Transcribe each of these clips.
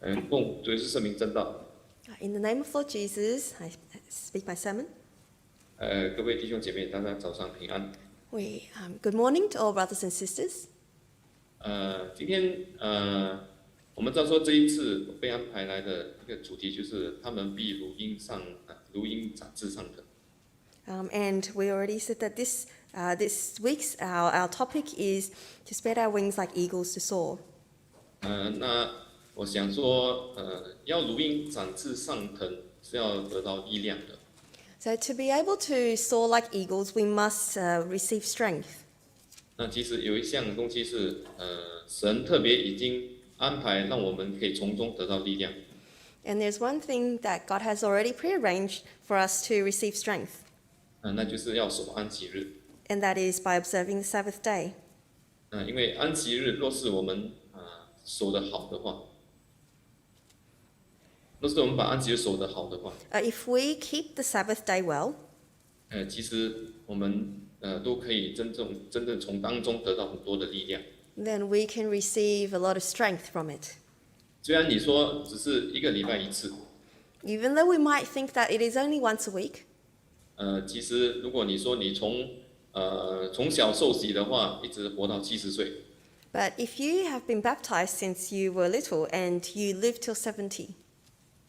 奉主耶稣圣名证道。In the name of Lord Jesus, I speak my sermon. 各位弟兄姐妹，大家早上平安。Good morning to all brothers and sisters. 今天我们知道说这一次被安排来的一个主题就是他们必如鹰展翅上腾。And we already said that this week's our topic is to spread our wings like eagles to soar. 那我想说，要如鹰展翅上腾是要得到力量的。So to be able to soar like eagles, we must receive strength. 那其实有一项东西是，神特别已经安排，让我们可以从中得到力量。And there's one thing that God has already prearranged for us to receive strength. 那就是要守安息日。And that is by observing the Sabbath day. 因为安息日若是我们守得好的话，若是我们把安息日守得好的话， If we keep the Sabbath day well, 其实我们都可以真正从当中得到很多的力量。then we can receive a lot of strength from it. 虽然你说只是一个礼拜一次， Even though we might think that it is only once a week, 其实如果你说你从小受洗的话，一直活到70岁， but if you have been baptized since you were little and you live till 70,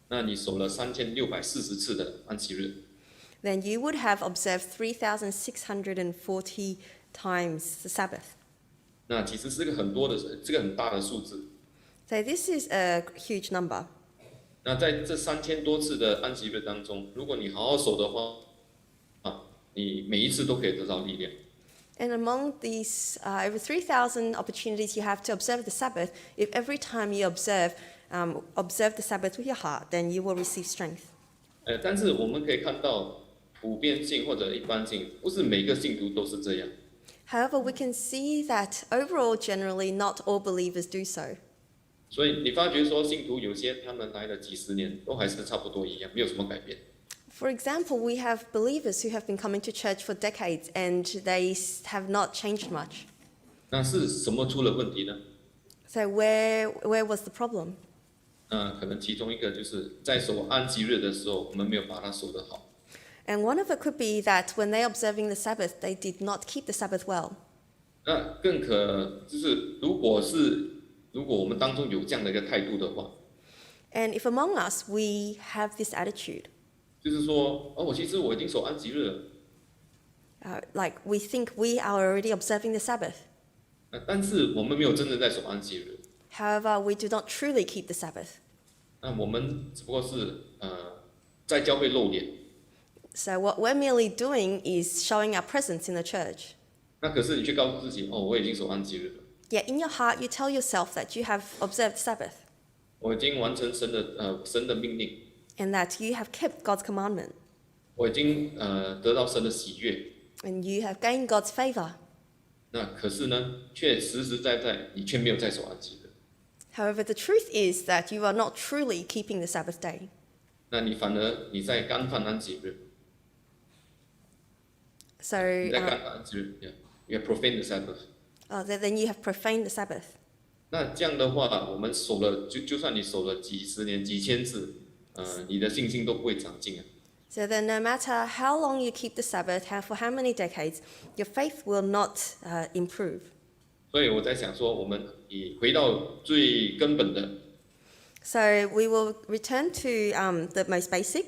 那你守了3640次的安息日， then you would have observed 3,640 times the Sabbath. 那其实是个很大的数字。So this is a huge number. 那在这3000多次的安息日当中，如果你好好守的话，你每一次都可以得到力量。And among these over 3,000 opportunities you have to observe the Sabbath, if every time you observe the Sabbath with your heart, then you will receive strength. 但是我们可以看到普遍性或者一般性，不是每个信徒都是这样。However, we can see that overall, generally, not all believers do so. 所以你发觉说，信徒有些他们来了几十年，都还是差不多一样，没有什么改变。For example, we have believers who have been coming to church for decades and they have not changed much. 那是什么出了问题呢？ So where was the problem? 可能其中一个就是在守安息日的时候，我们没有把它守得好。And one of it could be that when they're observing the Sabbath, they did not keep the Sabbath well. 那更就是如果我们当中有这样的一个态度的话， And if among us we have this attitude, 就是说，其实我已经守安息日了， like we think we are already observing the Sabbath. 但是我们没有真正在守安息日。 However, we do not truly keep the Sabbath. 那我们只不过是在教会露脸。 So what we're merely doing is showing our presence in the church. 那可是你却告诉自己，我已经守安息日了， Yet in your heart you tell yourself that you have observed Sabbath 我已经完成神的命令， and that you have kept God's commandment 我已经得到神的喜悦。 and you have gained God's favor. 那可是呢，却实实在在你却没有在守安息日。 However, the truth is that you are not truly keeping the Sabbath day. 那你反而你在干犯安息日， So 你在干犯安息日 ，you have profaned the Sabbath。 then you have profaned the Sabbath. 那这样的话，我们守了，就算你守了几十年、几千次，你的信心都不会长进啊。 So then no matter how long you keep the Sabbath, for how many decades, your faith will not improve. 所以我在想说，我们以回到最根本的， So we will return to the most basic,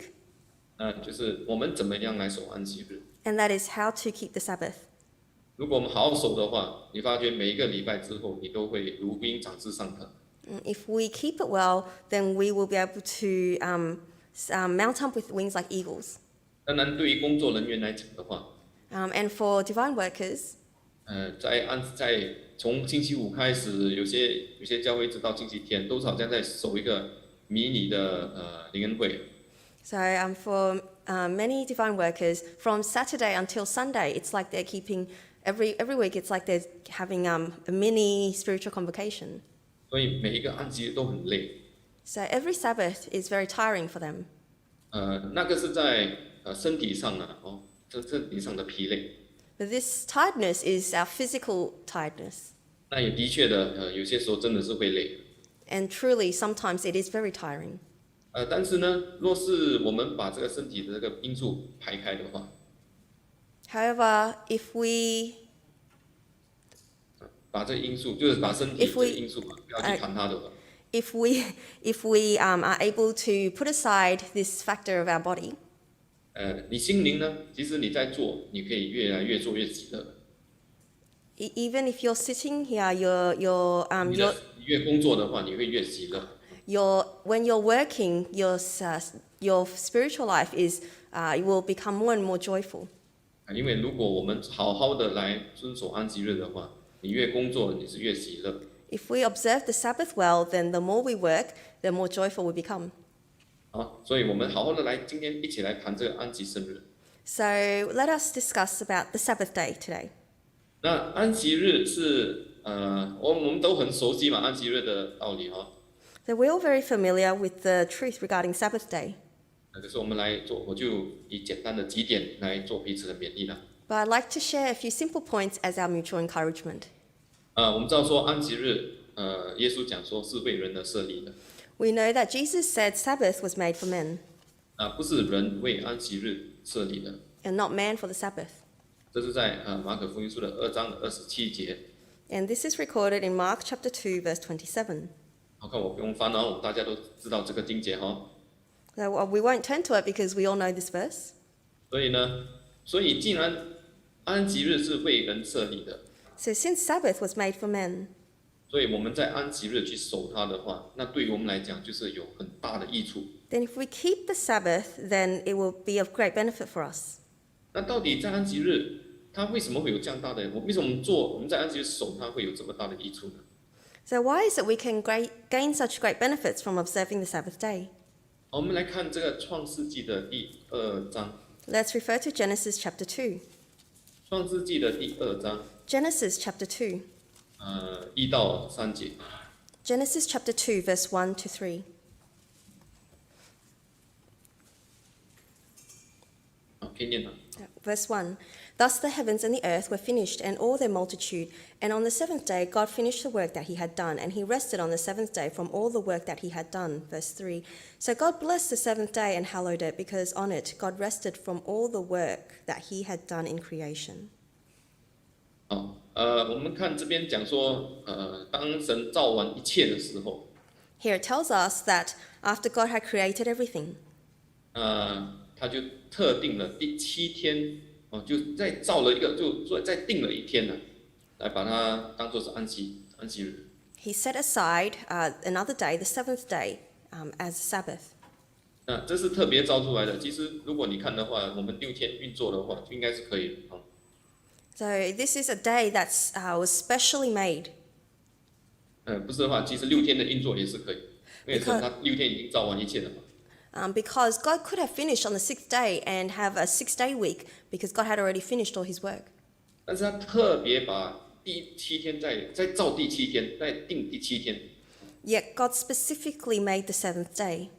就是我们怎么样来守安息日。 and that is how to keep the Sabbath. 如果我们好好守的话，你发觉每一个礼拜之后，你都会如鹰展翅上腾。 If we keep it well, then we will be able to mount up with wings like eagles. 当然，对于工作人员来讲的话， And for divine workers, 在从星期五开始，有些教会直到星期天，都是好像在守一个迷你的灵恩会。 so for many divine workers, from Saturday until Sunday, it's like they're keeping every week. It's like they're having a mini spiritual convocation. 所以每一个安息日都很累。 So every Sabbath is very tiring for them. 那个是在身体上身体上的疲累。 But this tiredness is our physical tiredness. 那也的确的，有些时候真的是会累。And truly, sometimes it is very tiring. 但是呢，若是我们把这个身体的这个因素排开的话， However, if we 把这个因素就是把身体 If 这 we- 个因素不要去谈它的话， if we are able to put aside this factor of our body, 你心灵呢，其实你在做，你可以越来越做越喜乐。 even if you're sitting here, 你越工作的话，你会越喜乐。 when you're working, your spiritual life it will become more and more joyful. 因为如果我们好好的来遵守安息日的话，你越工作你是越喜乐。 If we observe the Sabbath well, then the more we work, the more joyful we become. 好，所以我们好好的来今天一起来谈这个安息生日。 So let us discuss about the Sabbath day today. 那安息日是我们都很熟悉嘛，安息日的道理哈。 So we're all very familiar with the truth regarding Sabbath day. 可是我们来做，我就以简单的几点来做彼此的勉励啦。 But I'd like to share a few simple points as our mutual encouragement. 我们知道说安息日，耶稣讲说是为人而设立的， We know that Jesus said Sabbath was made for men 不是人为安息日设立的。 and not man for the Sabbath. 这是在马可福音书的2章的27节。 And this is recorded in Mark chapter 2, verse 27. 好看，我不用翻了，我们大家都知道这个经节哈。 So we won't turn to it because we all know this verse. 所以既然安息日是为人设立的， So since Sabbath was made for men, 所以我们在安息日去守它的话，那对于我们来讲就是有很大的益处。 then if we keep the Sabbath, then it will be of great benefit for us. 那到底在安息日，它为什么会有这样大的？为什么我们在安息日守它会有这么大的益处呢？ So why is it we can gain such great benefits from observing the Sabbath day? 好，我们来看这个创世纪的第2章。 Let's refer to Genesis chapter 2. 创世纪的第2章， Genesis chapter 2. 1到3节。 Genesis chapter 2, verse 1 to 3. 可以念吗？ Verse 1. Thus the heavens and the earth were finished, and all their multitude. And on the seventh day God finished the work that he had done, and he rested on the seventh day from all the work that he had done. Verse 3. So God blessed the seventh day and hallowed it, because on it God rested from all the work that he had done in creation. 好，我们看这边讲说，当神造完一切的时候， Here it tells us that after God had created everything, 他就特定了第7天，就再造了一个，就再定了一天呢，来把它当做是安息日。 he set aside another day, the seventh day, as Sabbath. 那这是特别造出来的。其实如果你看的话，我们6天运作的话，就应该是可以的。 So this is a day that was specially made. 不是的话，其实6天的运作也是可以，因为神他6天已经造完一切了嘛。Because God could have finished on the sixth day and have a 6-day week, because God had already finished all his work. 但是他特别把第7天再造第7天，再定第7天。 Yet God specifically made the seventh day.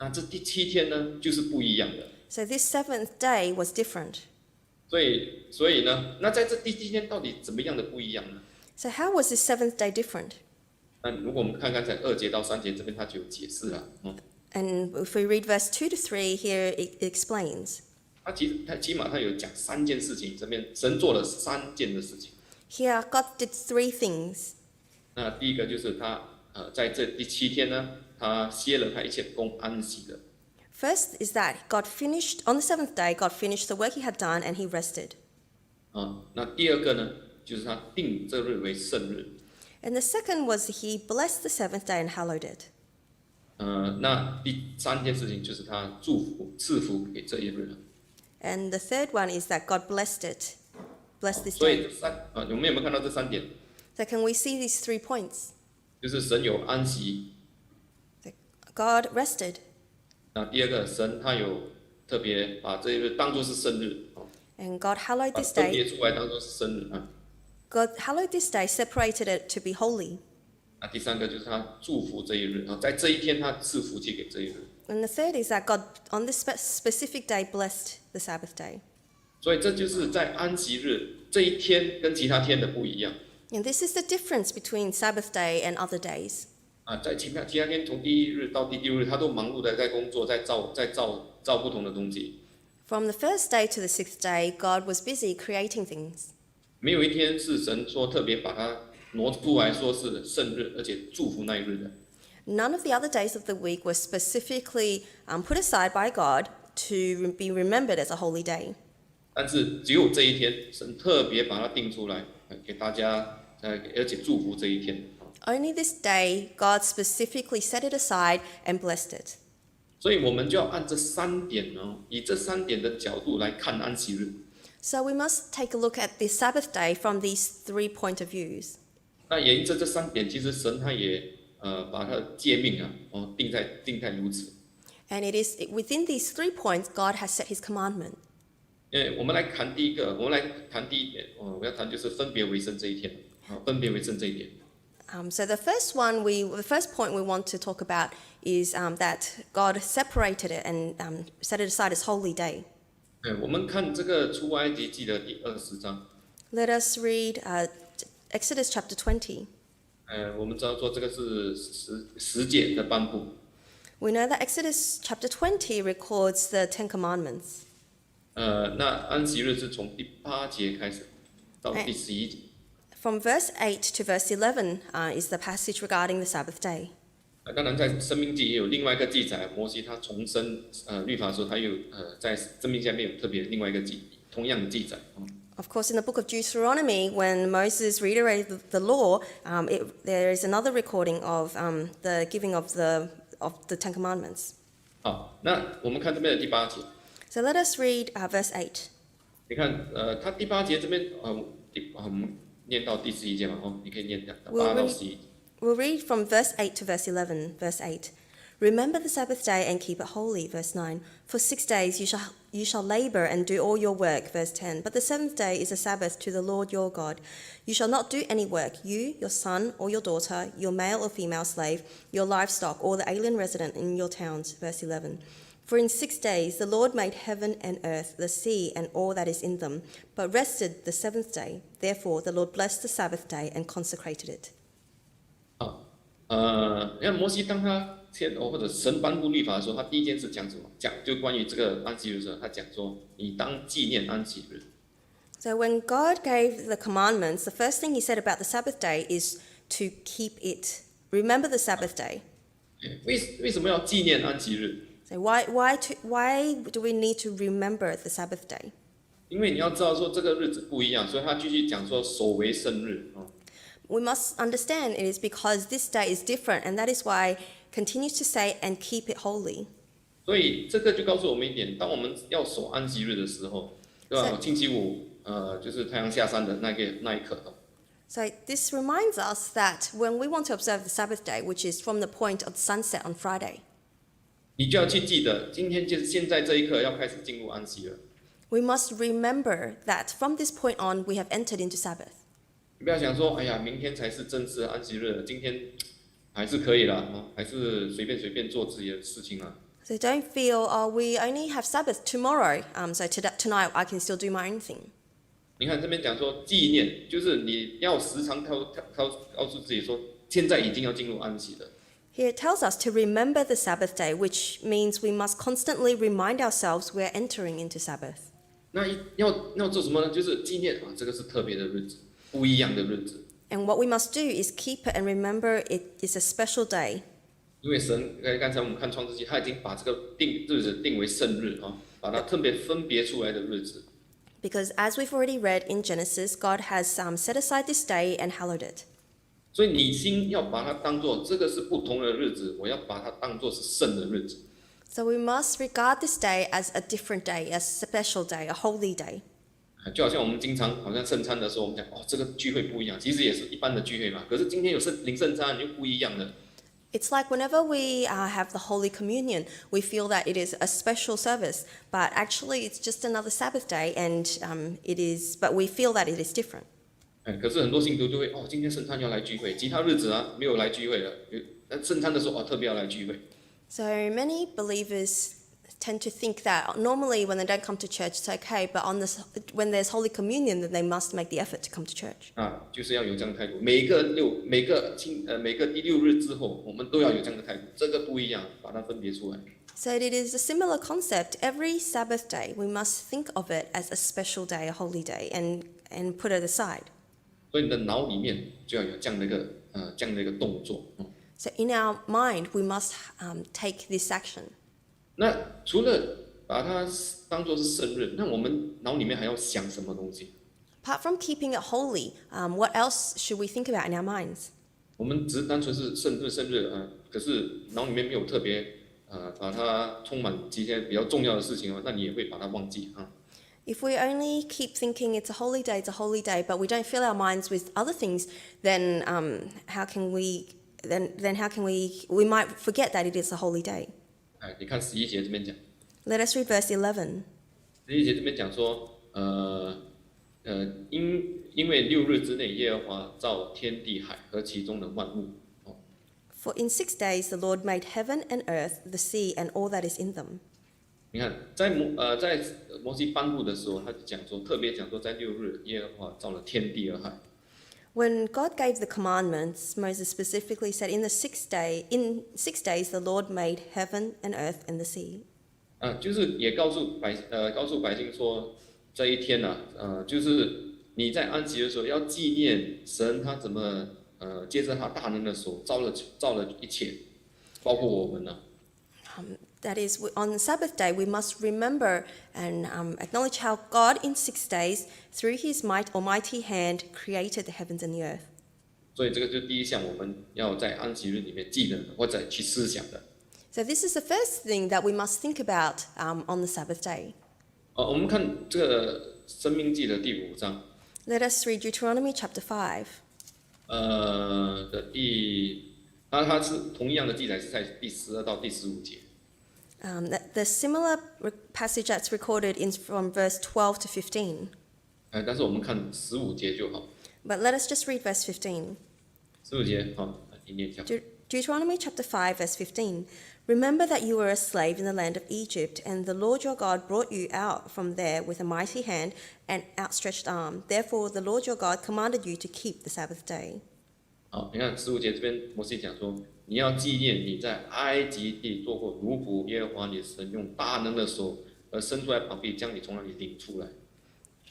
那这第7天呢，就是不一样的。 So this seventh day was different. 所以呢，那在这第7天到底怎么样的不一样呢？ So how was this seventh day different? 那如果我们看看在2节到3节这边，他就有解释了。 And if we read verse 2 to 3, here it explains. 他起码他有讲3件事情，这边神做了3件的事情。 Here God did 3 things. 那第一个就是他在这第7天呢，他歇了他一切的工，安息了。 First is that God finished, on the seventh day, God finished the work he had done and he rested. 那第2个呢，就是他定这日为圣日。 And the second was he blessed the seventh day and hallowed it. 那第3件事情就是他祝福赐福给这一日了。 And the third one is that God blessed it, blessed this 所以 day. 我们有没有看到这3点？ So can we see these 3 points? 就是神有安息。 God rested. 那第2个，神他有特别把这一日当作是圣日， And God hallowed 把 this 分 day. 别出来当作是圣日啊。 God hallowed this day, separated it to be holy. 那第3个就是他祝福这一日，在这一天他赐福气给这一日。 And the third is that God, on this specific day, blessed the Sabbath day. 所以这就是在安息日这一天跟其他天的不一样。 And this is the difference between Sabbath day and other days. 在其他天从第一日到第六日，他都忙碌的在工作，在造不同的东西。From the first day to the sixth day, God was busy creating things. 没有一天是神说特别把它挪出来说是圣日，而且祝福那一日的。None of the other days of the week were specifically put aside by God to be remembered as a holy day. 但是只有这一天，神特别把它定出来，给大家，而且祝福这一天。Only this day, God specifically set it aside and blessed it. 所以我们就要按这3点以这3点的角度来看安息日。So we must take a look at the Sabbath day from these 3 point of views. 那也因着这3点，其实神他也把他的诫命定在如此。And it is within these 3 points God has set his commandment. 我们来谈第一点，我要谈就是分别为圣这一天，分别为圣这一点。So the first point we want to talk about is that God separated it and set it aside as holy day. 我们看这个出埃及记的第20章。Let us read Exodus chapter 20. 我们知道说这个是十诫的颁布。We know that Exodus chapter 20 records the 10 commandments. 那安息日是从第8节开始到第11节。From verse 8 to verse 11 is the passage regarding the Sabbath day. 当然，在申命记也有另外一个记载，摩西他重申律法的时候，他有在申命下面有特别另外一个同样的记载。Of course, in the book of Deuteronomy, when Moses reiterated the law, there is another recording of the giving of the 10 commandments. 好，那我们看这边的第8节。So let us read verse 8. 你看，他第8节这边，我们念到第11节嘛，你可以念8到11。We'll read from verse 8 to verse 11. Verse 8. Remember the Sabbath day and keep it holy. Verse 9. For 6 days you shall labor and do all your work. Verse 10. But the 7th day is a Sabbath to the Lord your God. You shall not do any work, you, your son or your daughter, your male or female slave, your livestock, or the alien resident in your towns. Verse 11. For in 6 days the Lord made heaven and earth, the sea and all that is in them, but rested the 7th day. Therefore the Lord blessed the Sabbath day and consecrated it. 你看摩西当他或者神颁布律法的时候，他第一件事讲什么？讲就关于这个安息日的时候，他讲说你当纪念安息日。So when God gave the commandments, the first thing he said about the Sabbath day is to keep it. Remember the Sabbath day. 为什么要纪念安息日？ So why do we need to remember the Sabbath day? 因为你要知道说这个日子不一样，所以他继续讲说守为圣日。We must understand it is because this day is different, and that is why continues to say and keep it holy. 所以这个就告诉我们一点，当我们要守安息日的时候，对吧？星期五，就是太阳下山的那一刻。So this reminds us that when we want to observe the Sabbath day, which is from the point of sunset on Friday, 你就要去记得，今天就是现在这一刻要开始进入安息了。we must remember that from this point on we have entered into Sabbath. 你不要想说，哎呀，明天才是正式的安息日，今天还是可以啦，还是随便做自己的事情啊。So don't feel, we only have Sabbath tomorrow, so tonight I can still do my own thing. 你看这边讲说纪念，就是你要时常告诉自己说，现在已经要进入安息了。Here it tells us to remember the Sabbath day, which means we must constantly remind ourselves we're entering into Sabbath. 那要做什么呢？就是纪念这个是特别的日子。不一样的日子。And what we must do is keep it and remember it is a special day. 因为神刚才我们看创世纪，他已经把这个日子定为圣日把它特别分别出来的日子。Because as we've already read in Genesis, God has set aside this day and hallowed it. 所以你心要把它当作这个是不同的日子，我要把它当作是圣的日子。So we must regard this day as a different day, a special day, a holy day. 就好像我们经常好像圣餐的时候，我们讲这个聚会不一样，其实也是一般的聚会嘛。可是今天有领圣餐就不一样了。It's like whenever we have the Holy Communion, we feel that it is a special service, but actually it's just another Sabbath day, and but we feel that it is different. 可是很多信徒就会今天圣餐要来聚会，其他日子没有来聚会了。圣餐的时候特别要来聚会。So many believers tend to think that normally when they don't come to church, it's okay, but when there's Holy Communion, then they must make the effort to come to church. 就是要有这样的态度。每个第六日之后，我们都要有这样的态度。这个不一样，把它分别出来。So it is a similar concept. Every Sabbath day, we must think of it as a special day, a holy day, and put it aside. 所以你的脑里面就要有这样的一个动作。So in our mind, we must take this action. 那除了把它当作是圣日，那我们脑里面还要想什么东西？ Apart from keeping it holy, what else should we think about in our minds? 我们只是单纯是圣日可是脑里面没有特别把它充满这些比较重要的事情那你也会把它忘记啊。If we only keep thinking it's a holy day, but we don't fill our minds with other things, then how can we might forget that it is a holy day. 你看11节这边讲。Let us read verse 11. 11节这边讲说，因为6日之内，耶和华造天地海和其中的万物。For in 6 days the Lord made heaven and earth, the sea, and all that is in them. 你看，在摩西颁布的时候，他就讲说，特别讲说，在6日，耶和华造了天地和海。When God gave the commandments, Moses specifically said, in 6 days the Lord made heaven and earth and the sea. 就是也告诉百姓说，这一天就是你在安息的时候要纪念神，他怎么借着他大能的手造了一切，包括我们呢。That is, on the Sabbath day, we must remember and acknowledge how God in 6 days, through his almighty hand, created the heavens and the earth. 所以这个就是第一项我们要在安息日里面记得或者去思想的。So this is the first thing that we must think about on the Sabbath day. 我们看这个申命记的第5章。Let us read Deuteronomy chapter 5. 它是同样的记载是在第12到第15节。The similar passage that's recorded from verse 12 to 15. 但是我们看15节就好。But let us just read verse 15. 15节，好，你念一下。Deuteronomy chapter 5, verse 15. Remember that you were a slave in the land of Egypt, and the Lord your God brought you out from there with a mighty hand and outstretched arm. Therefore, the Lord your God commanded you to keep the Sabbath day. 好，你看15节这边摩西讲说，你要纪念你在埃及地做过奴仆，耶和华你的神用大能的手而伸出来膀臂，将你从那里领出来。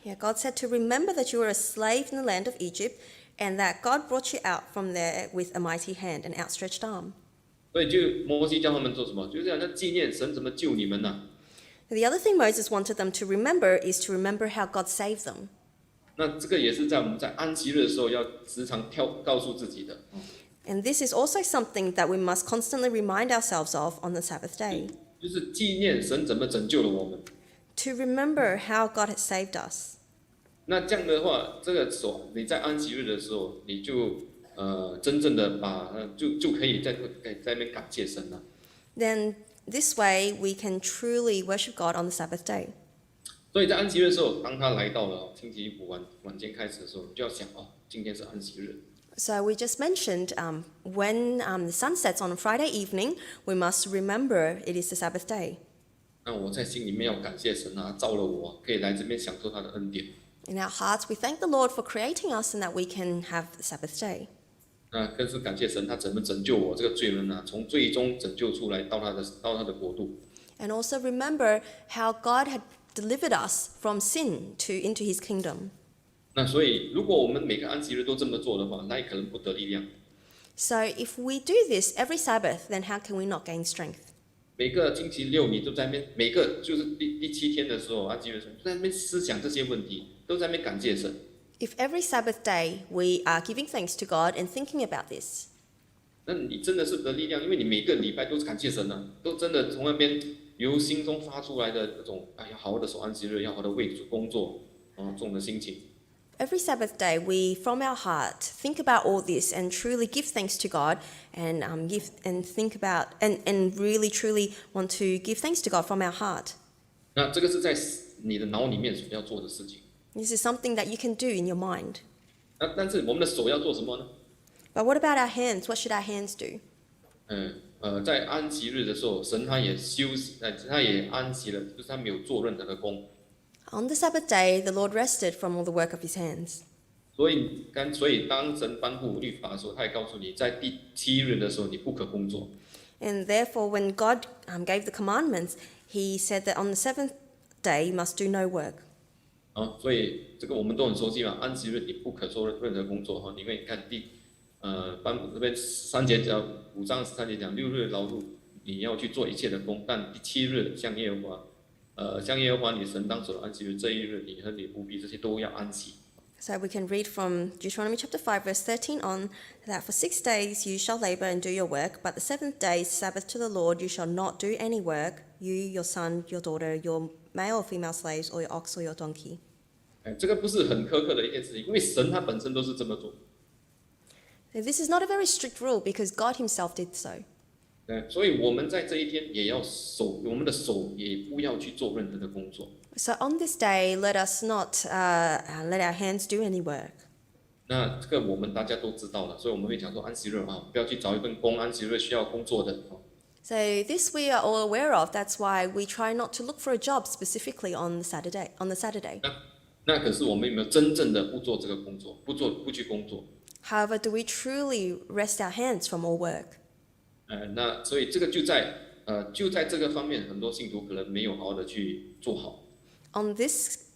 Yeah, God said to remember that you were a slave in the land of Egypt, and that God brought you out from there with a mighty hand and outstretched arm. 所以就摩西叫他们做什么？就是要纪念神怎么救你们呢？The other thing Moses wanted them to remember is to remember how God saved them. 那这个也是在我们在安息日的时候要时常告诉自己的。And this is also something that we must constantly remind ourselves of on the Sabbath day. 就是纪念神怎么拯救了我们。To remember how God has saved us. 那这样的话，这个时候你在安息日的时候，你就真正的就可以在那边感谢神了。Then this way we can truly worship God on the Sabbath day. 所以在安息日的时候，当他来到了星期五晚间开始的时候，你就要想今天是安息日。So we just mentioned when the sun sets on Friday evening, we must remember it is the Sabbath day. 那我在心里面要感谢神造了我，可以来这边享受他的恩典。In our hearts, we thank the Lord for creating us and that we can have the Sabbath day. 那更是感谢神，他怎么拯救我这个罪人从罪中拯救出来，到他的国度。And also remember how God had delivered us from sin into His kingdom. 那所以，如果我们每个安息日都这么做的话，那也可能不得力量。So if we do this every Sabbath, then how can we not gain strength? 每个星期六你都在那边，每个就是第7天的时候，安息日的时候，都在那边思想这些问题，都在那边感谢神。If every Sabbath day we are giving thanks to God and thinking about this, 那你真的是得力量，因为你每个礼拜都是感谢神都真的从那边由心中发出来的那种，要好好的守安息日，要好好的为主工作，这种的心情。Every Sabbath day, we, from our heart, think about all this and truly give thanks to God and think about and really truly want to give thanks to God from our heart. 那这个是在你的脑里面所要做的事情。This is something that you can do in your mind. 但是我们的手要做什么呢？ But what about our hands? What should our hands do? 在安息日的时候，神他也休息，他也安息了，就是他没有做任何的工。On the Sabbath day, the Lord rested from all the work of his hands. 所以当神颁布律法的时候，他也告诉你，在第7日的时候你不可工作。And therefore, when God gave the commandments, he said that on the seventh day you must do no work. 所以这个我们都很熟悉嘛，安息日你不可做任何工作。因为你看颁布这边5章13节讲，6日劳碌，你要去做一切的工，但第7日向耶和华你神当守的安息日，这一日你和你仆婢这些都要安息。So we can read from Deuteronomy chapter 5 verse 13 on that for 6 days you shall labour and do your work, but the seventh day is Sabbath to the Lord, you shall not do any work, you, your son, your daughter, your male or female slaves, or your ox or your donkey. 这个不是很苛刻的一件事情，因为神他本身都是这么做。So this is not a very strict rule because God himself did so. 所以我们在这一天也要我们的手也不要去做任何的工作。So on this day, let us not let our hands do any work. 那这个我们大家都知道了，所以我们会讲说安息日不要去找一份工，安息日需要工作的。So this we are all aware of. That's why we try not to look for a job specifically on the Saturday. 那可是我们有没有真正的不做这个工作，不去工作？ However, do we truly rest our hands from all work? 那所以这个就在这个方面，很多信徒可能没有好好的去做好。On this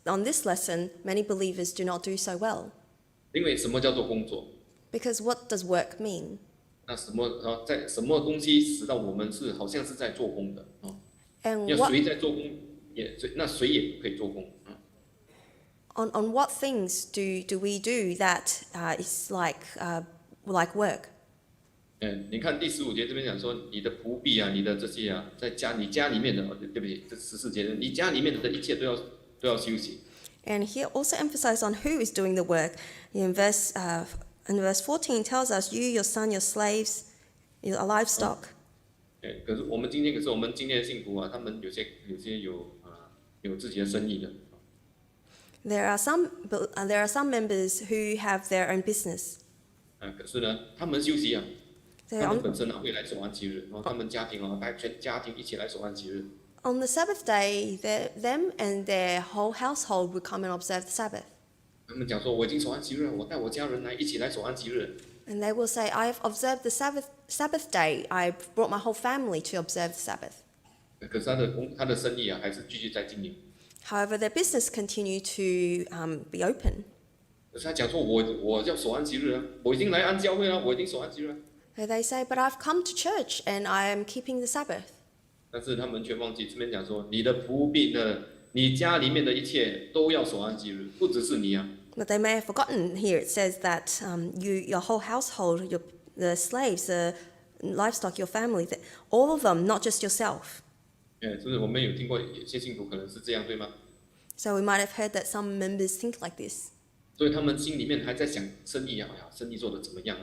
lesson, many believers do not do so well. 因为什么叫做工作？ Because what does work mean? 那在什么东西使到我们好像是在做工的And 要谁在做工，那谁也不可以做工。On what things do we do that is like work? 你看第15节这边讲说，你的仆婢你的这些在你家里面的，对不起，这14节，你家里面的一切都要休息。And here also emphasize on who is doing the work. In verse 14 tells us, you, your son, your slaves, your livestock. 可是我们今天的信徒他们有些有自己的生意的。There are some members who have their own business. 可是呢，他们休息他们 So 本身会来守安息日，然后他们家庭带全家庭一起来守安息日。on the Sabbath day, them and their whole household would come and observe the Sabbath. 他们讲说，我已经守安息日了，我带我家人来一起来守安息日。And they will say, I have observed the Sabbath day. I brought my whole family to observe the Sabbath. 可是他的生意还是继续在经营。However, their business continue to be open. 可是他讲说，我要守安息日我已经来安教会了，我已经守安息日了。So they say, but I've come to church and I am keeping the Sabbath. 但是他们却忘记这边讲说，你的仆婢呢，你家里面的一切都要守安息日，不只是你But they may have forgotten here. It says that your whole household, the slaves, the livestock, your family, all of them, not just yourself. 是不是我们有听过有些信徒可能是这样，对吗？ So we might have heard that some members think like this. 所以他们心里面还在想生意生意做得怎么样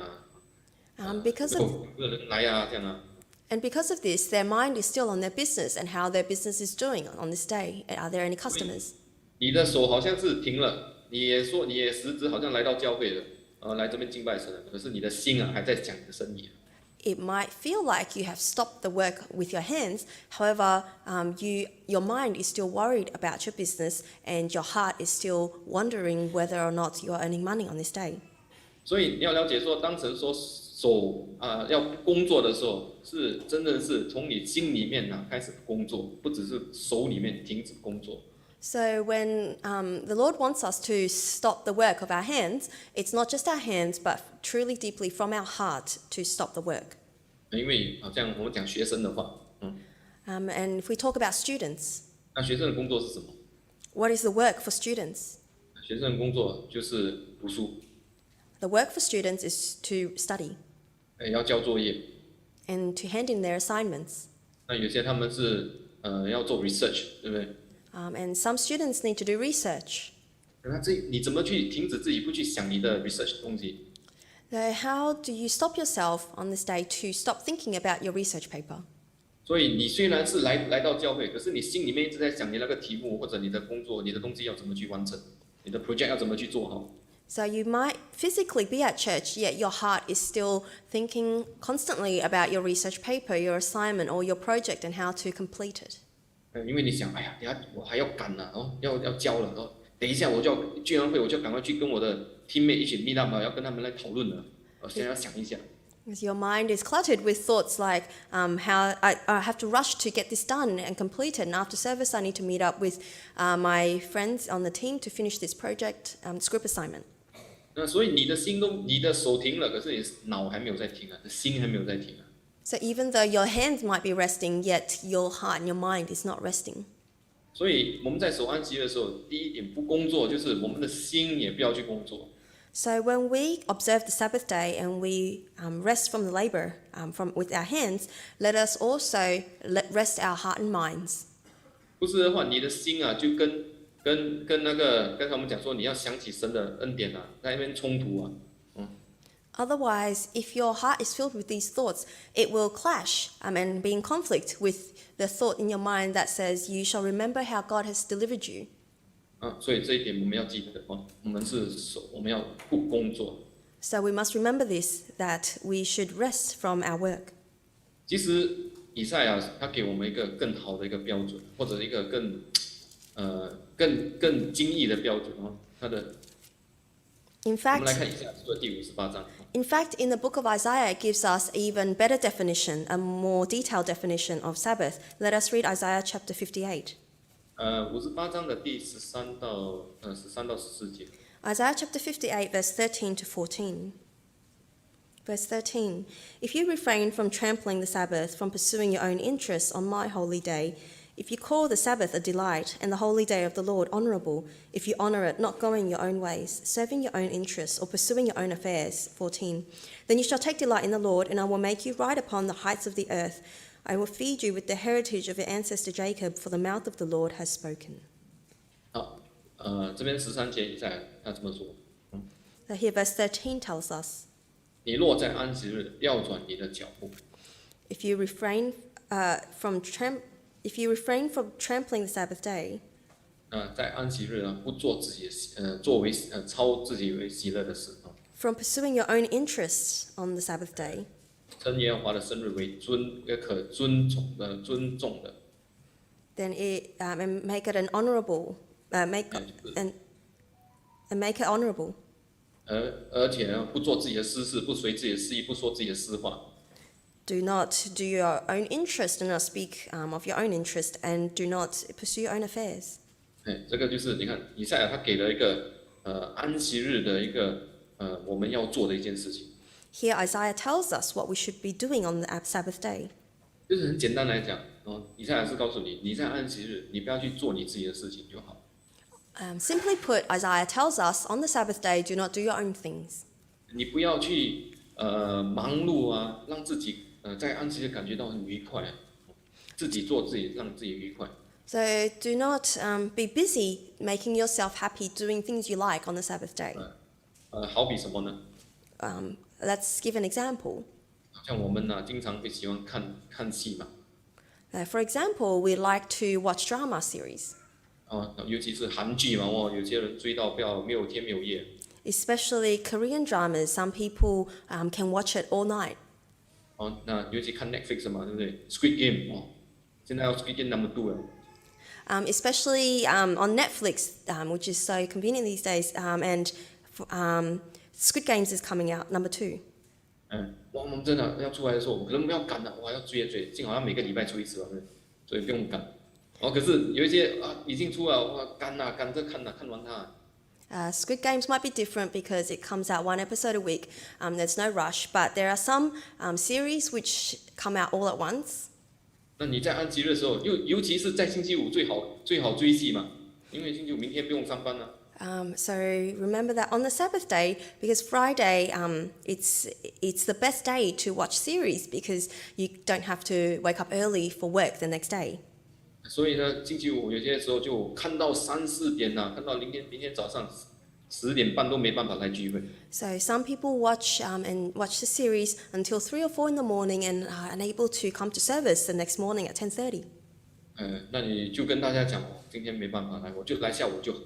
Because of 有人来这样And because of this, their mind is still on their business and how their business is doing on this day. Are there any customers? 你的手好像是停了，你也实质好像来到教会了，来这边敬拜神了，可是你的心还在想你的生意。It might feel like you have stopped the work with your hands. However, your mind is still worried about your business and your heart is still wondering whether or not you are earning money on this day. 所以你要了解说，当神说手要工作的时候，是真的是从你心里面开始工作，不只是手里面停止工作。So when the Lord wants us to stop the work of our hands, it's not just our hands, but truly deeply from our heart to stop the work. 因为好像我们讲学生的话，and if we talk about students, 那学生的工作是什么？ what is the work for students? 学生的工作就是读书。The work for students is to study. 要交作业。And to hand in their assignments. 那有些他们是要做 research， 对不对？And some students need to do research. 那你怎么去停止自己不去想你的 research 的东西？ So how do you stop yourself on this day to stop thinking about your research paper? 所以你虽然是来到教会，可是你心里面一直在想你那个题目或者你的工作、你的东西要怎么去完成，你的 project 要怎么去做好。So you might physically be at church, yet your heart is still thinking constantly about your research paper, your assignment, or your project and how to complete it. 因为你想，哎呀，等下我还要赶了，要交了，等一下我就要聚完会，我就赶快去跟我的 teammate 一起 meet up 要跟他们来讨论了，先要想一下。Because your mind is cluttered with thoughts like how I have to rush to get this done and complete it, and after service I need to meet up with my friends on the team to finish this project group assignment. 那所以你的手停了，可是你脑还没有在停啊，心还没有在停啊。So even though your hands might be resting, yet your heart and your mind is not resting. 所以我们在守安息日的时候，第一点不工作，就是我们的心也不要去工作。So when we observe the Sabbath day and we rest from the labor with our hands, let us also rest our heart and minds. 不是的话，你的心啊，就跟那个刚才我们讲说，你要想起神的恩典啊，在那边冲突啊。Otherwise, if your heart is filled with these thoughts, it will clash and be in conflict with the thought in your mind that says, "You shall remember how God has delivered you." 所以这一点我们要记得我们要不工作。So we must remember this, that we should rest from our work. 其实以赛亚他给我们一个更好的一个标准，或者一个更精益的标准他的。In 我们来 fact, 看以赛亚书的第58章。in fact, in the book of Isaiah, it gives us even better definition, a more detailed definition of Sabbath. Let us read Isaiah chapter 58. 58章的第13到14节。Isaiah chapter 58, verse 13 to 14. Verse 13, if you refrain from trampling the Sabbath, from pursuing your own interests on my holy day, if you call the Sabbath a delight and the holy day of the Lord honourable, if you honour it, not going your own ways, serving your own interests or pursuing your own affairs, 14, then you shall take delight in the Lord, and I will make you ride upon the heights of the earth. I will feed you with the heritage of your ancestor Jacob, for the mouth of the Lord has spoken. 好，这边13节以赛亚他这么说。So here verse 13 tells us, 你若在安息日调转你的脚步， if you refrain from trampling the Sabbath day, 在安息日不做自己作为操自己为喜乐的事from pursuing your own interests on the Sabbath day, 称耶和华的生日为可尊重的， then and make it an honourable, make it honourable. 而且不做自己的私事，不随自己的私意，不说自己的私话。Do not do your own interest, do not speak of your own interest, and do not pursue your own affairs. 这个就是你看以赛亚他给了一个安息日的一个我们要做的一件事情。Here Isaiah tells us what we should be doing on the Sabbath day. 就是很简单来讲，以赛亚是告诉你，你在安息日，你不要去做你自己的事情就好。Simply put, Isaiah tells us on the Sabbath day, do not do your own things. 你不要去忙碌啊，让自己在安息日感觉到很愉快，自己做自己，让自己愉快。So do not be busy making yourself happy doing things you like on the Sabbath day. 好比什么呢？ Let's give an example. 像我们经常会喜欢看戏嘛。For example, we like to watch drama series. 尤其是韩剧嘛，有些人追到没有天没有夜。Especially Korean dramas, some people can watch it all night. 那尤其看 Netflix 嘛，对不对 ？Squid Game 现在要 Squid Game number 2了。Especially on Netflix, which is so convenient these days, and Squid Games is coming out, number 2. 我们真的要出来的时候，可能不要赶了，要追，幸好要每个礼拜出一次，所以不用赶。可是有一些已经出了，赶着看完它。Squid Games might be different because it comes out one episode a week. There's no rush, but there are some series which come out all at once. 那你在安息日的时候，尤其是在星期五最好追戏嘛，因为星期五明天不用上班了。So remember that on the Sabbath day, because Friday, it's the best day to watch series because you don't have to wake up early for work the next day. 所以呢，星期五有些时候就看到3、4点看到明天早上10点半都没办法来聚会。So some people watch the series until 3 or 4 in the morning and are unable to come to service the next morning at 10:30. 那你就跟大家讲，今天没办法来，我就来下午就好。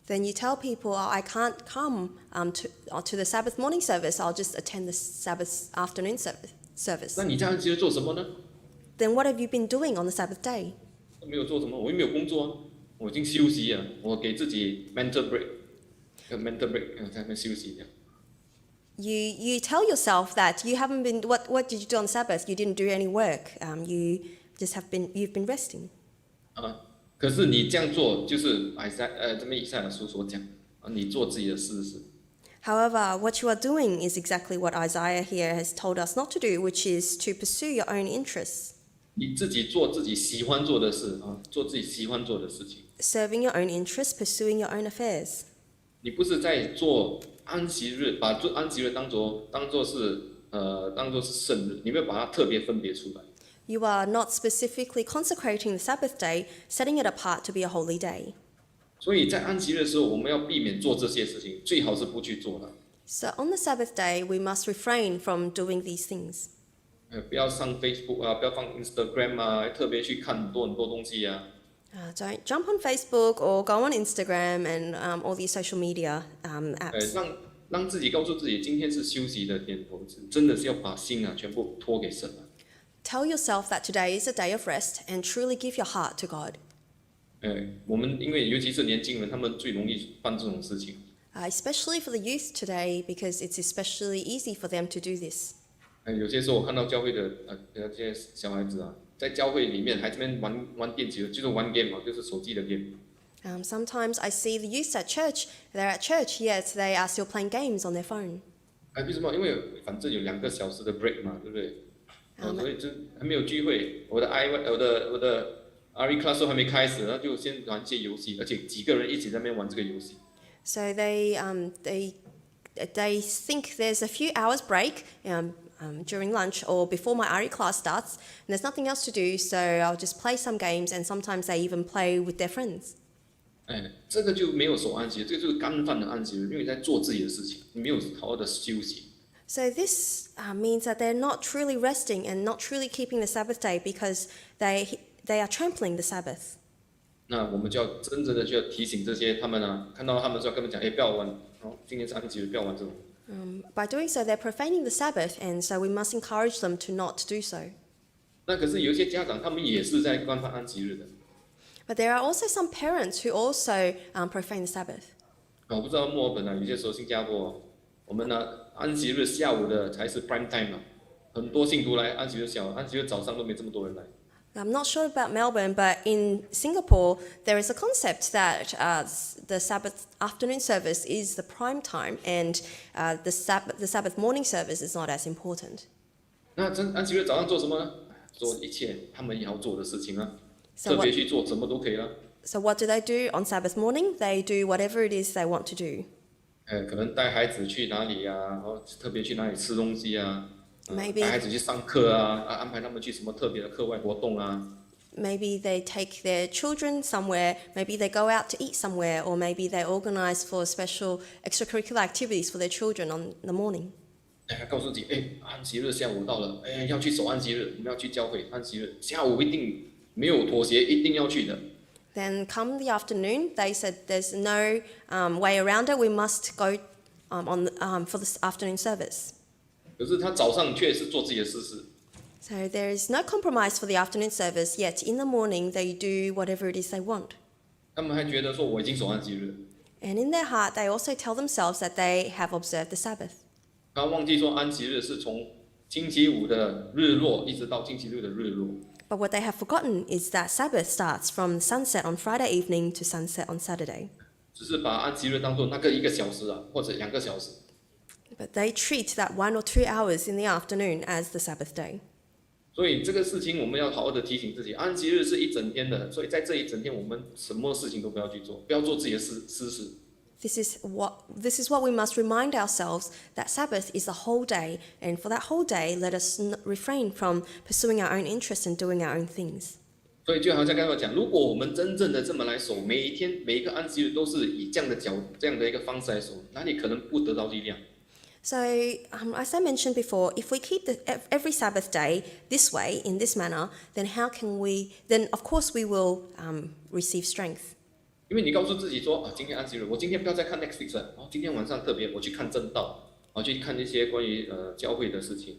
then you tell people, oh, I can't come to the Sabbath morning service, I'll just attend the Sabbath afternoon service. 那你在安息日做什么呢？ Then what have you been doing on the Sabbath day? 没有做什么，我又没有工作啊，我已经休息啊，我给自己 mental break，mental break， 在那边休息的。You tell yourself that you haven't been. What did you do on Sabbath? You didn't do any work. You've been resting. 可是你这样做，就是这边以赛亚书所讲你做自己的事实。 However, what you are doing is exactly what Isaiah here has told us not to do, which is to pursue your own interests. 你自己做自己喜欢做的事做自己喜欢做的事情。 Serving your own interests, pursuing your own affairs. 你不是在做安息日，把做安息日当作是圣日，你没有把它特别分别出来。 You are not specifically consecrating the Sabbath day, setting it apart to be a holy day. 所以在安息日的时候，我们要避免做这些事情，最好是不去做了。 So on the Sabbath day, we must refrain from doing these things. 不要上 Facebook 不要放 Instagram 特别去看很多东西Don't jump on Facebook or go on Instagram and all these social media apps. 让自己告诉自己，今天是休息的天，我真的是要把心全部托给神了。 Tell yourself that today is a day of rest and truly give your heart to God. 我们因为尤其是年轻人，他们最容易犯这种事情。Especially for the youth today, because it's especially easy for them to do this. 有些时候我看到教会的这些小孩子在教会里面还这边玩电子，就是玩 game 就是手机的 game。 Sometimes I see the youth at church. They're at church, yet they are still playing games on their phone. 为什么？因为反正有2个小时的 break 嘛，对不对？所以就还没有聚会，我的 RE class 都还没开始，那就先玩一些游戏，而且几个人一起在那边玩这个游戏。 So they think there's a few hours break during lunch or before my RE class starts, and there's nothing else to do, so I'll just play some games, and sometimes they even play with their friends. 这个就没有守安息，这个就是干饭的安息日，因为你在做自己的事情，你没有好好的休息。 So this means that they're not truly resting and not truly keeping the Sabbath day because they are trampling the Sabbath. 那我们就要真正的去提醒这些他们看到他们就要跟他们讲，不要玩，今天是安息日，不要玩这种。 By doing so, they're profaning the Sabbath, and so we must encourage them to not do so. 那可是有一些家长，他们也是在干犯安息日的。 But there are also some parents who also profane the Sabbath. 我不知道墨尔本有些时候新加坡我们安息日下午的才是 prime time 很多信徒来安息日下午，安息日早上都没这么多人来。 I'm not sure about Melbourne, but in Singapore, there is a concept that the Sabbath afternoon service is the prime time, and the Sabbath morning service is not as important. 那安息日早上做什么呢？做一切他们要做的事情特别去做什么都可以了。 So what do they do on Sabbath morning? They do whatever it is they want to do. 可能带孩子去哪里然后特别去哪里吃东西带孩子去上课安排他们去什么特别的课外活动Maybe they take their children somewhere, maybe they go out to eat somewhere, or maybe they organize for special extracurricular activities for their children on the morning. 告诉自己安息日下午到了要去守安息日，我们要去教会安息日下午一定没有妥协，一定要去的。 Then come the afternoon, they said there's no way around it, we must go for this afternoon service. 可是他早上却是做自己的事。 So there is no compromise for the afternoon service, yet in the morning they do whatever it is they want. 他们还觉得说我已经守安息日。 And in their heart, they also tell themselves that they have observed the Sabbath. 他忘记说安息日是从星期五的日落一直到星期六的日落。 But what they have forgotten is that Sabbath starts from sunset on Friday evening to sunset on Saturday. 只是把安息日当作那个1个小时或者2个小时。 But they treat that 1 or 2 hours in the afternoon as the Sabbath day. 所以这个事情我们要好好的提醒自己，安息日是一整天的，所以在这一整天我们什么事情都不要去做，不要做自己的私事。 This is what we must remind ourselves, that Sabbath is the whole day, and for that whole day, let us refrain from pursuing our own interests and doing our own things. 所以就好像刚才我讲，如果我们真正的这么来守，每一天每一个安息日都是以这样的一个方式来守，哪里可能不得到力量？ So, as I mentioned before, if we keep every Sabbath day this way, in this manner, then then of course we will receive strength. 因为你告诉自己说今天安息日，我今天不要再看 Netflix 了，今天晚上特别我去看正道，去看一些关于教会的事情，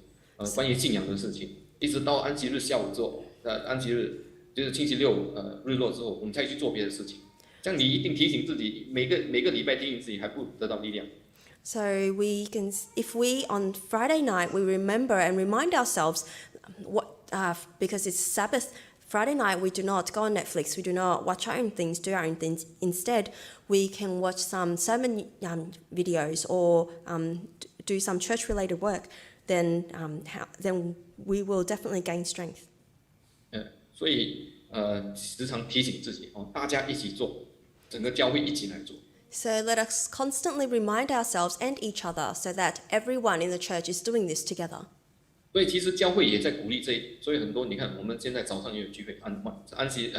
关于信仰的事情，一直到安息日下午之后，安息日就是星期六日落之后，我们再去做别的事情。这样你一定提醒自己，每个礼拜提醒自己还不得到力量。So we can, if we on Friday night we remember and remind ourselves because it's Sabbath Friday night, we do not go on Netflix, we do not watch our own things, do our own things. Instead, we can watch some sermon videos or do some church-related work. Then we will definitely gain strength. 所以时常提醒自己大家一起做，整个教会一起来做。So let us constantly remind ourselves and each other so that everyone in the church is doing this together. 所以其实教会也在鼓励所以很多你看，我们现在早上也有聚会，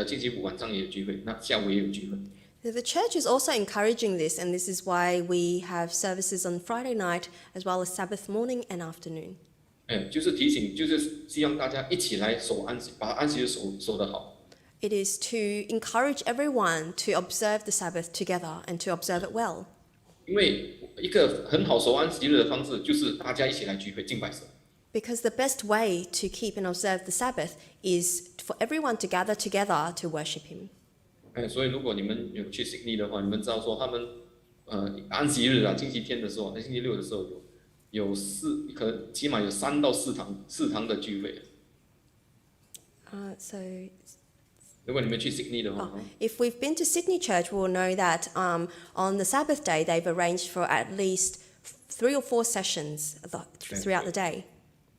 星期五晚上也有聚会，那下午也有聚会。The church is also encouraging this, and this is why we have services on Friday night as well as Sabbath morning and afternoon. 就是提醒，就是希望大家一起来把安息日守得好。It is to encourage everyone to observe the Sabbath together and to observe it well. 因为一个很好守安息日的方式，就是大家一起来聚会敬拜神。Because the best way to keep and observe the Sabbath is for everyone to gather together to worship Him. 所以如果你们有去悉尼的话，你们知道说他们安息日星期天的时候，星期六的时候可能起码有3到4堂的聚会。So 如果你们去悉尼的话if we've been to Sydney Church, we'll know that on the Sabbath day they've arranged for at least 3 or 4 sessions throughout the day.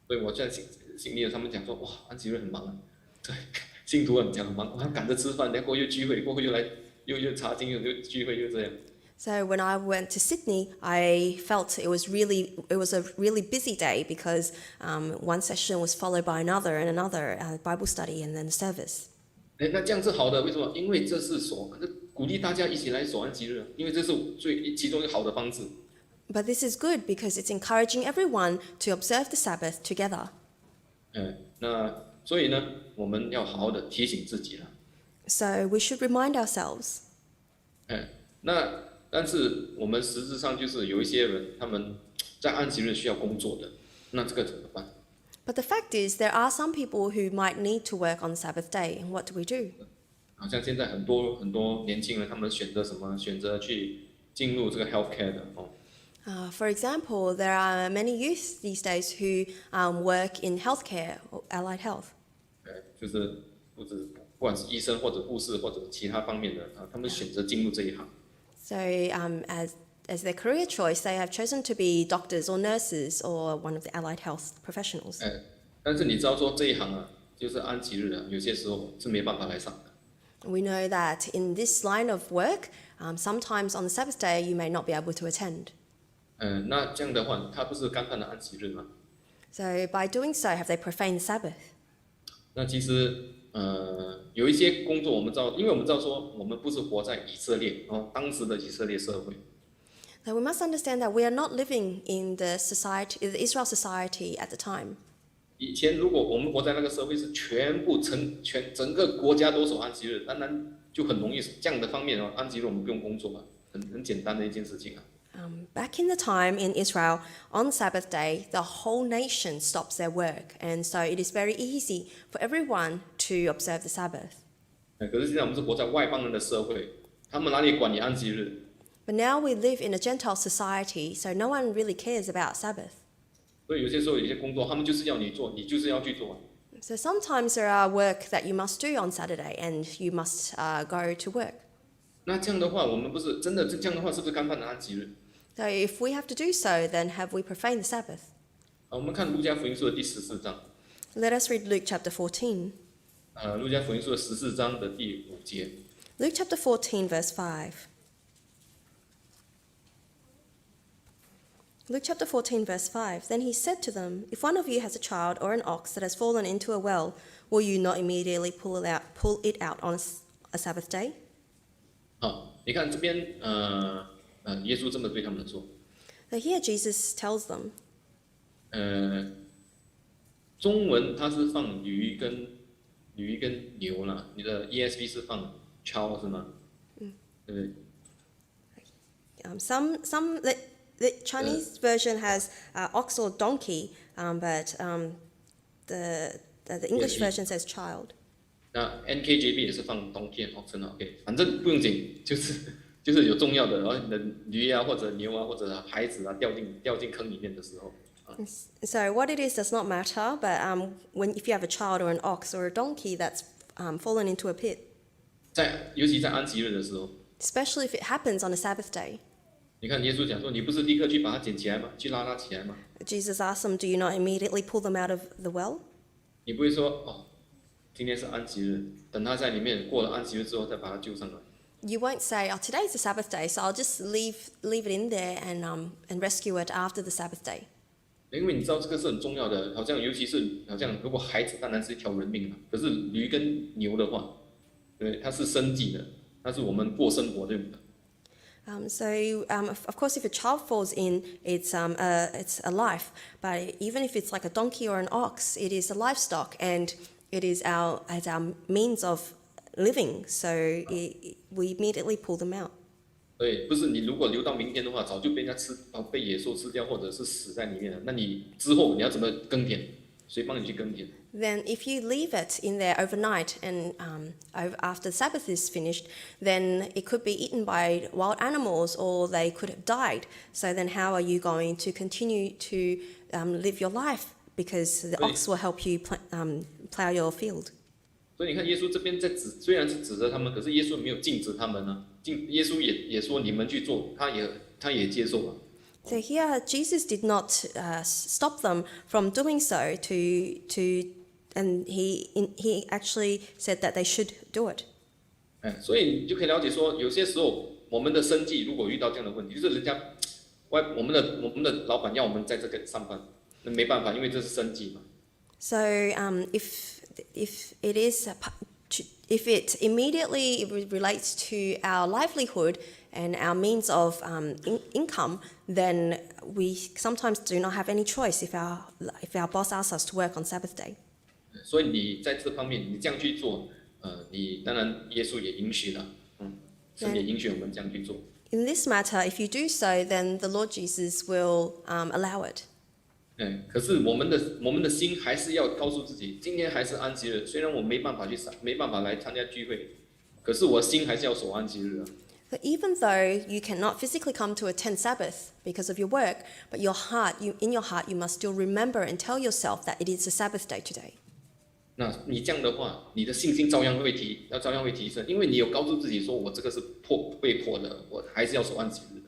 所以我在悉尼的，他们讲说哇，安息日很忙啊，对，信徒很忙，我要赶着吃饭，然后又聚会，过后又来又查经，又聚会，又这样。So when I went to Sydney, I felt it was a really busy day because one session was followed by another and another Bible study and then service. 那这样是好的，为什么？因为这是鼓励大家一起来守安息日，因为这是其中一个好的方式。But this is good because it's encouraging everyone to observe the Sabbath together. 那所以呢，我们要好好的提醒自己了。So we should remind ourselves. 但是我们实质上就是有一些人，他们在安息日需要工作的，那这个怎么办？ But the fact is, there are some people who might need to work on the Sabbath day, and what do we do? 好像现在很多年轻人，他们选择什么？选择去进入这个 healthcare 的For example, there are many youth these days who work in healthcare or allied health. 就是不管是医生或者护士或者其他方面的他们选择进入这一行。So as their career choice, they have chosen to be doctors or nurses or one of the allied health professionals. 但是你知道说这一行就是安息日有些时候是没办法来上的。We know that in this line of work, sometimes on the Sabbath day you may not be able to attend. 那这样的话，他不是干犯了安息日吗？ So by doing so, have they profaned the Sabbath? 那其实有一些工作我们知道，因为我们知道说我们不是活在以色列当时的以色列社会。Now we must understand that we are not living in the Israel society at the time. 以前如果我们活在那个社会是整个国家都守安息日，当然就很容易这样的方面安息日我们不用工作嘛，很简单的一件事情啊。Back in the time in Israel, on Sabbath day, the whole nation stops their work, and so it is very easy for everyone to observe the Sabbath. 可是现在我们是活在外邦人的社会，他们哪里管你安息日？ But now we live in a Gentile society, so no one really cares about Sabbath. 所以有些时候有些工作他们就是要你做，你就是要去做。So sometimes there are work that you must do on Saturday, and you must go to work. 那这样的话，我们不是真的这样的话，是不是干犯了安息日？ So if we have to do so, then have we profaned the Sabbath? 我们看路加福音书的第14章。Let us read Luke chapter 14. 路加福音书的14章的第5节。Luke chapter 14, verse 5. Luke chapter 14, verse 5. Then he said to them, If one of you has a child or an ox that has fallen into a well, will you not immediately pull it out on a Sabbath day? 你看这边耶稣这么对他们说。So here Jesus tells them. 中文它是放驴跟牛啦，你的 ESV 是放 cow 是吗？对不对？The Chinese version has ox or donkey, but the English version says child. 那 NKJV 也是放 donkey and oxen 啊 ，OK， 反正不用紧，就是有重要的，然后你的驴啊或者牛啊或者孩子啊掉进坑里面的时候。So what it is does not matter, but if you have a child or an ox or a donkey that's fallen into a pit, 尤其在安息日的时候， especially if it happens on a Sabbath day, 你看耶稣讲说，你不是立刻去把它捡起来吗？去拉起来吗？ Jesus asked them, "Do you not immediately pull them out of the well?" 你不会说哦，今天是安息日，等他在里面过了安息日之后再把他救上来。You won't say, "Oh, today's the Sabbath day, so I'll just leave it in there and rescue it after the Sabbath day." 因为你知道这个是很重要的，尤其是如果孩子当然是一条人命嘛，可是驴跟牛的话，对，它是生计的，它是我们过生活用的。Of course, if a child falls in, it's a life. But even if it's like a donkey or an ox, it is a livestock, and it is our means of living. So we immediately pull them out. 对，不是你如果留到明天的话，早就被被野兽吃掉，或者是死在里面了。那你之后你要怎么耕田？谁帮你去耕田？ Then if you leave it in there overnight and after the Sabbath is finished, then it could be eaten by wild animals or they could have died. So then how are you going to continue to live your life? Because the ox will help you plow your field. 所以你看，耶稣这边虽然是指责他们，可是耶稣没有禁止他们呢。耶稣也说你们去做，他也接受了。So here, Jesus did not stop them from doing so. And he actually said that they should do it. 所以你就可以了解说，有些时候我们的生计如果遇到这样的问题，就是我们的老板要我们在这个上班，那没办法，因为这是生计嘛。So if it immediately relates to our livelihood and our means of income, then we sometimes do not have any choice if our boss asks us to work on Sabbath day. 所以你在这方面你这样去做，你当然耶稣也允许了，神也允许我们这样去做。In this matter, if you do so, then the Lord Jesus will allow it. 可是我们的心还是要告诉自己，今天还是安息日。虽然我没办法来参加聚会，可是我心还是要守安息日啊。So even though you cannot physically come to attend Sabbath because of your work, but in your heart, you must still remember and tell yourself that it is a Sabbath day today. 那你这样的话，你的信心照样会提升，因为你有告诉自己说，我这个是被迫的，我还是要守安息日的。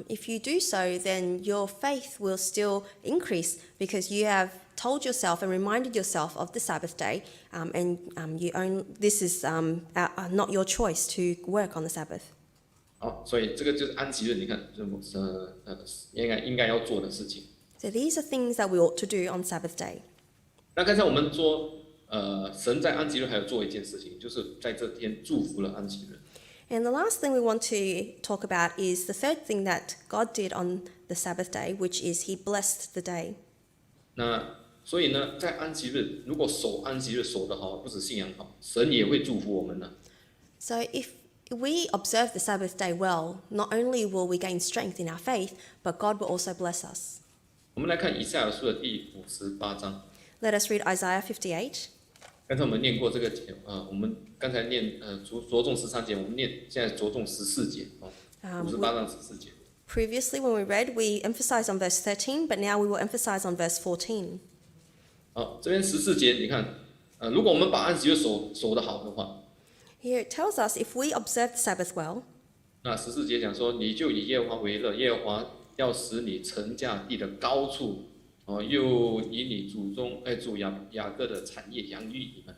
If you do so, then your faith will still increase because you have told yourself and reminded yourself of the Sabbath day, this is not your choice to work on the Sabbath. 好，所以这个就是安息日，你看，应该要做的事情。So these are things that we ought to do on Sabbath day. 那刚才我们说，神在安息日还有做一件事情，就是在这天祝福了安息日。And the last thing we want to talk about is the third thing that God did on the Sabbath day, which is He blessed the day. 那所以呢，在安息日，如果守安息日守得好，不止信仰好，神也会祝福我们的。So if we observe the Sabbath day well, not only will we gain strength in our faith, but God will also bless us. 我们来看以赛亚书的第58章。Let us read Isaiah 58. 刚才我们念过这个我们刚才念着重13节，我们现在着重14节58章14节。Previously, when we read, we emphasized on verse 13, but now we will emphasize on verse 14. 好，这边14节，你看，如果我们把安息日守得好的话， Here it tells us if we observe the Sabbath well. 那14节讲说，你就以耶和华为乐，耶和华要使你乘驾地的高处。又以你主雅各的产业养育你们。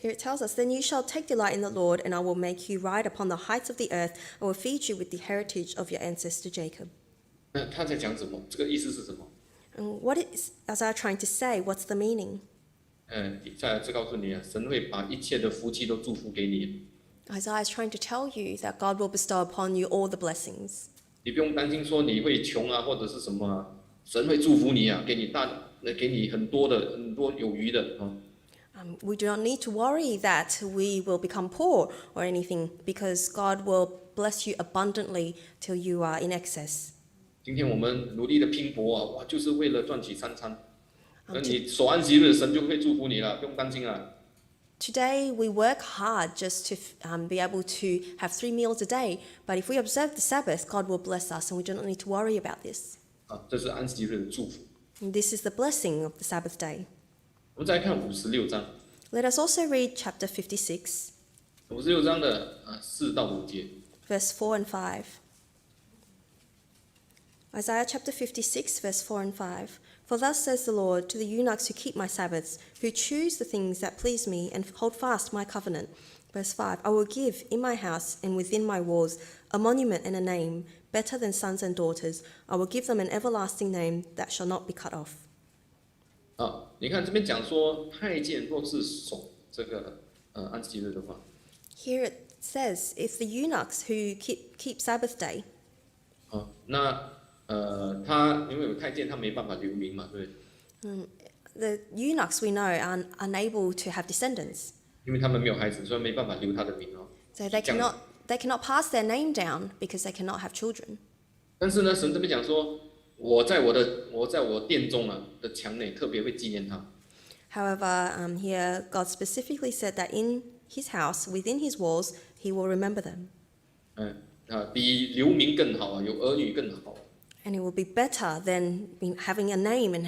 Here it tells us, Then you shall take delight in the Lord, and I will make you ride upon the heights of the earth. I will feed you with the heritage of your ancestor Jacob. 那他在讲什么？这个意思是什么？ And what is Isaiah trying to say? What's the meaning? 以赛亚是告诉你啊，神会把一切的福气都祝福给你。Isaiah is trying to tell you that God will bestow upon you all the blessings. 你不用担心说你会穷啊，或者是什么啊。神会祝福你啊，给你很多有余的 we do not need to worry that we will become poor or anything, because God will bless you abundantly till you are in excess. 今天我们努力的拼搏啊，哇，就是为了赚取3餐。你守安息日，神就会祝福你了，不用担心了。Today we work hard just to be able to have 3 meals a day, but if we observe the Sabbath, God will bless us, and we do not need to worry about this. 这是安息日的祝福。And this is the blessing of the Sabbath day. 我们再看56章。Let us also read chapter 56, 56章的4到5节。verse 4 and 5. Isaiah chapter 56, verse 4 and 5. For thus says the Lord to the eunuchs who keep my Sabbaths, who choose the things that please me and hold fast my covenant. Verse 5. I will give in my house and within my walls a monument and a name, better than sons and daughters. I will give them an everlasting name that shall not be cut off. 你看这边讲说，太监若是守这个安息日的话， Here it says, if the eunuchs who keep Sabbath day, 那他因为有太监，他没办法留名嘛，对不对？ the eunuchs we know are unable to have descendants. 因为他们没有孩子，所以没办法留他的名哦。 So they cannot pass their name down because they cannot have children. 但是呢，神这边讲说，我在我殿中的墙内特别会纪念他。 However, here God specifically said that in his house, within his walls, he will remember them. 比留名更好啊，有儿女更好。 And it will be better than having a name and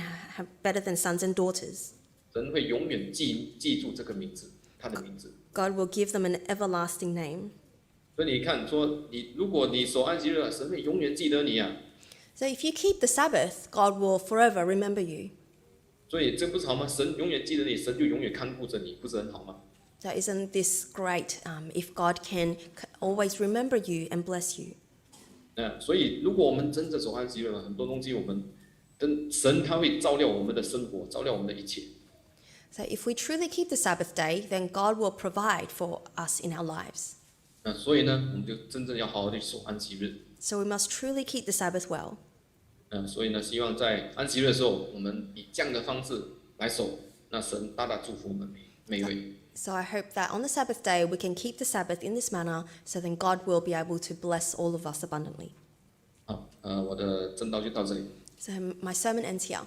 better than sons and daughters. 神会永远记住这个名字，他的名字。 God will give them an everlasting name. 所以你看，说如果你守安息日，神会永远记得你啊。 So if you keep the Sabbath, God will forever remember you. 所以这不是好吗？神永远记得你，神就永远看顾着你，不是很好吗？ So isn't this great if God can always remember you and bless you? 所以如果我们真正守安息日，很多东西我们跟神他会照料我们的生活，照料我们的一切。 So if we truly keep the Sabbath day, then God will provide for us in our lives. 所以呢，我们就真正要好好的守安息日。 So we must truly keep the Sabbath well. 所以呢，希望在安息日的时候，我们以这样的方式来守，那神大大祝福我们每一位。 So I hope that on the Sabbath day we can keep the Sabbath in this manner, so then God will be able to bless all of us abundantly. 好，我的正道就到这里。 So my sermon ends here.